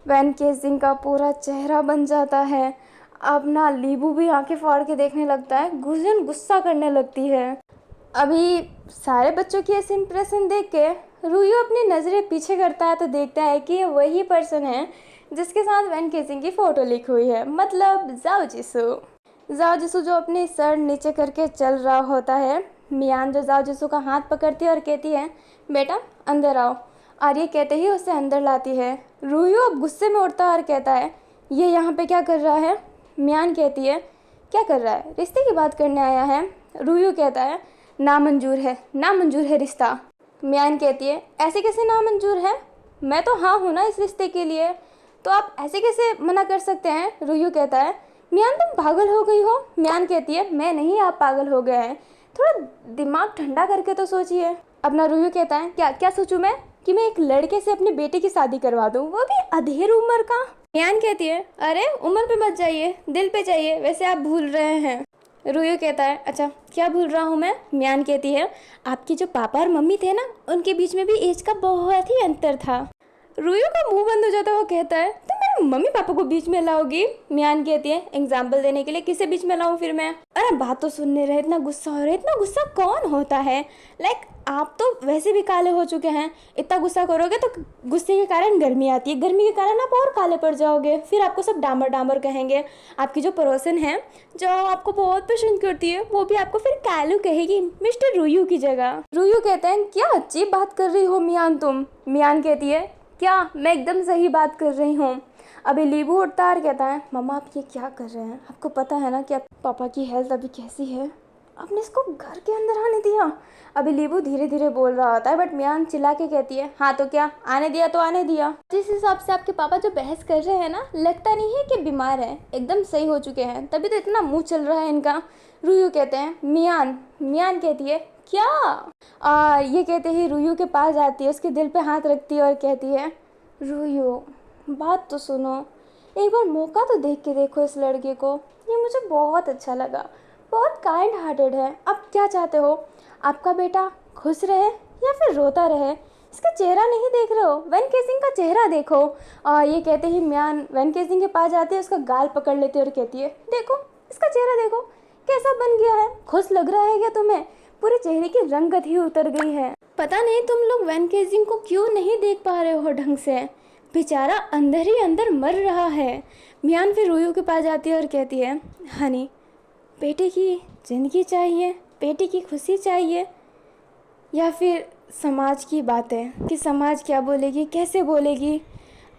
वैन केजिंग का पूरा चेहरा बन जाता है। अपना लीबू भी आंखें फाड़ के देखने लगता है। गुजियन गुस्सा करने लगती है। अभी सारे बच्चों की ऐसे इंप्रेशन देख के रुयू अपनी नज़रें पीछे करता है तो देखता है कि ये वही पर्सन है जिसके साथ वैन केजिंग की फ़ोटो लीक हुई है, मतलब जाओ जिसू जो अपनी सर नीचे करके चल रहा होता है। मियान जो जाओ जिसू का हाथ पकड़ती है और कहती है बेटा अंदर आओ, और ये कहते ही उसे अंदर लाती है। रुयू अब गुस्से में उठता है और कहता है ये यहाँ पे क्या कर रहा है। मियान कहती है क्या कर रहा है, रिश्ते की बात करने आया है। रुयू कहता है नामंजूर है रिश्ता। मियान कहती है ऐसे कैसे नामंजूर है, मैं तो हाँ हूँ ना इस रिश्ते के लिए, तो आप ऐसे कैसे मना कर सकते हैं। रुयू कहता है मियान तुम पागल हो गई हो। मियान कहती है मैं नहीं, आप पागल हो गए हैं, थोड़ा दिमाग ठंडा करके तो सोचिए। अपना रुयू कहता है क्या क्या सोचूं मैं कि मैं एक लड़के से अपनी बेटी की शादी करवा दूँ, वो भी अधेड़ उम्र का। मियान कहती है अरे उम्र पे मत जाइए, दिल पे जाइए, वैसे आप भूल रहे हैं। रुयू कहता है अच्छा क्या भूल रहा हूँ मैं। मियान कहती है आपके जो पापा और मम्मी थे ना उनके बीच में भी एज का बहुत ही अंतर था। रुयू का मुंह बंद हो जाता है। वो कहता है तुम मेरे मम्मी पापा को बीच में लाओगी। मियान कहती है एग्जाम्पल देने के लिए किसे बीच में लाऊं फिर मैं। अरे बात तो सुनने रहे, इतना गुस्सा हो रहा है, इतना गुस्सा कौन होता है, लाइक आप तो वैसे भी काले हो चुके हैं, इतना गुस्सा करोगे तो गुस्से के कारण गर्मी आती है, गर्मी के कारण आप और काले पड़ जाओगे, फिर आपको सब डामर डामर कहेंगे। आपकी जो पड़ोसन है जो आपको बहुत पसंद करती है वो भी आपको फिर कालू कहेगी, मिस्टर रुयू की जगह। रुयू कहते हैं क्या अजीब बात कर रही हो मियान तुम। मियान कहती है क्या मैं एकदम सही बात कर रही हूँ। अभी लीबू उठता और कहता है मम्मा आप ये क्या कर रहे हैं, आपको पता है ना कि आप पापा की हेल्थ अभी कैसी है, आपने इसको घर के अंदर आने दिया। अभी लीबू धीरे धीरे बोल रहा होता है बट मियान चिल्ला के कहती है हाँ तो क्या, आने दिया तो आने दिया। जिस हिसाब से आपके पापा जो बहस कर रहे हैं ना, लगता नहीं है कि बीमार है, एकदम सही हो चुके हैं, तभी तो इतना मुंह चल रहा है इनका। रुयू कहते हैं मियान कहती है क्या। ये कहते ही रुयू के पास जाती है, उसके दिल पे हाथ रखती है और कहती है रुयू बात तो सुनो, एक बार मौका तो देख के देखो इस लड़के को, ये मुझे बहुत अच्छा लगा, बहुत काइंड हार्टेड है। अब क्या चाहते हो, आपका बेटा खुश रहे या फिर रोता रहे, इसका चेहरा नहीं देख रहे हो, वैन केजिंग का चेहरा देखो। ये कहते ही मियान वैन केजिंग के पास जाती है, उसका गाल पकड़ लेती है और कहती है देखो इसका चेहरा देखो कैसा बन गया है, खुश लग रहा है क्या तुम्हें, पूरे चेहरे की रंगत ही उतर गई है। पता नहीं तुम लोग वैन केजिंग को क्यों नहीं देख पा रहे हो ढंग से, बेचारा अंदर ही अंदर मर रहा है। मियान फिर रुयू के पास जाती है और कहती है हनी बेटे की ज़िंदगी चाहिए, बेटे की खुशी चाहिए, या फिर समाज की बातें कि समाज क्या बोलेगी, कैसे बोलेगी,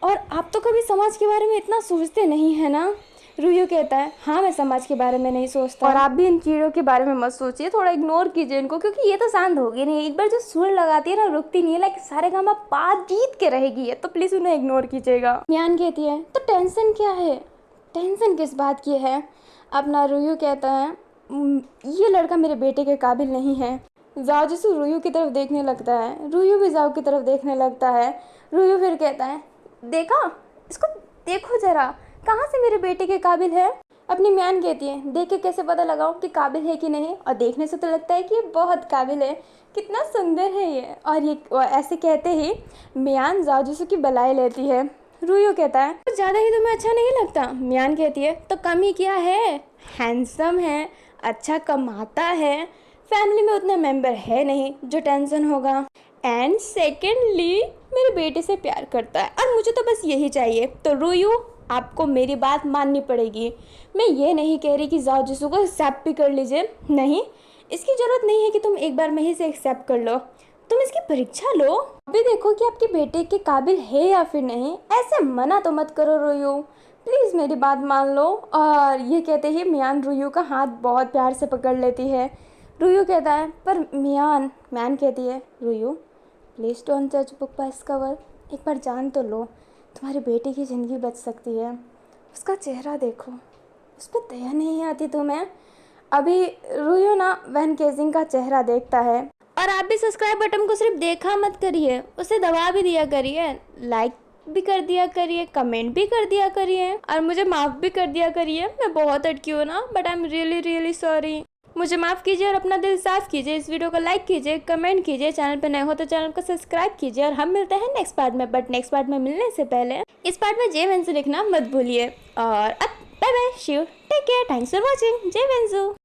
और आप तो कभी समाज के बारे में इतना सोचते नहीं है ना। रूयू कहता है हाँ मैं समाज के बारे में नहीं सोचता, और आप भी इन कीड़ों के बारे में मत सोचिए, थोड़ा इग्नोर कीजिए इनको, क्योंकि ये तो शांत होगी नहीं। एक बार जो सुर लगाती है ना रुकती नहीं है, लाइक सारेगामा पा जीत के रहेगी है, तो प्लीज़ उन्हें इग्नोर कीजिएगा। मियान कहती है तो टेंशन क्या है, टेंशन किस बात की है। अपना रूयू कहता है ये लड़का मेरे बेटे के काबिल नहीं है। जाओ जिसु रूयू की तरफ देखने लगता है, रूयू भी जाओ की तरफ देखने लगता है। रूयू फिर कहता है देखा, इसको देखो जरा, कहाँ से मेरे बेटे के काबिल है। अपनी म्यान कहती है देख के कैसे पता लगाऊं कि काबिल है कि नहीं, और देखने से तो लगता है कि ये बहुत काबिल है, कितना सुंदर है ये। और ऐसे कहते ही म्यान जाओ की बलाई लेती है। रूयू कहता है तो ज़्यादा ही तुम्हें अच्छा नहीं लगता। म्यान कहती है तो कम ही क्या है, हैंडसम है, अच्छा कमाता है, फैमिली में उतना मेंबर है नहीं जो टेंशन होगा, एंड सेकेंडली मेरे बेटे से प्यार करता है, और मुझे तो बस यही चाहिए। तो रूयू आपको मेरी बात माननी पड़ेगी। मैं ये नहीं कह रही कि जाओ जिसू को एक्सेप्ट भी कर लीजिए, नहीं, इसकी ज़रूरत नहीं है कि तुम एक बार में ही से एक्सेप्ट कर लो, तुम इसकी परीक्षा लो, अभी देखो कि आपके बेटे के काबिल है या फिर नहीं। ऐसे मना तो मत करो रूयू, प्लीज़ मेरी बात मान लो। और ये कहते ही मियान रूयू का हाथ बहुत प्यार से पकड़ लेती है। रूयू कहता है पर म्यान कहती है रूयू प्लीज़ डोंट जज बुक बाय इट्स कवर, एक बार जान तो लो, तुम्हारे बेटे की ज़िंदगी बच सकती है। उसका चेहरा देखो, उस पर दया नहीं आती तुम्हें। अभी रूयू ना वैन केजिंग का चेहरा देखता है। और आप भी सब्सक्राइब बटन को सिर्फ देखा मत करिए, उसे दबा भी दिया करिए, लाइक भी कर दिया करिए, कमेंट भी कर दिया करिए, और मुझे माफ़ भी कर दिया करिए। मैं बहुत अटकी हूँ ना, but I am really really sorry. मुझे माफ़ कीजिए और अपना दिल साफ कीजिए। इस वीडियो को लाइक कीजिए, कमेंट कीजिए, चैनल पर नए हो तो चैनल को सब्सक्राइब कीजिए, और हम मिलते हैं नेक्स्ट पार्ट में। बट नेक्स्ट पार्ट में मिलने से पहले इस पार्ट में जय वेंजू लिखना मत भूलिए। और अब bye bye, Shiv, take care, thanks for watching, जय वेंजू।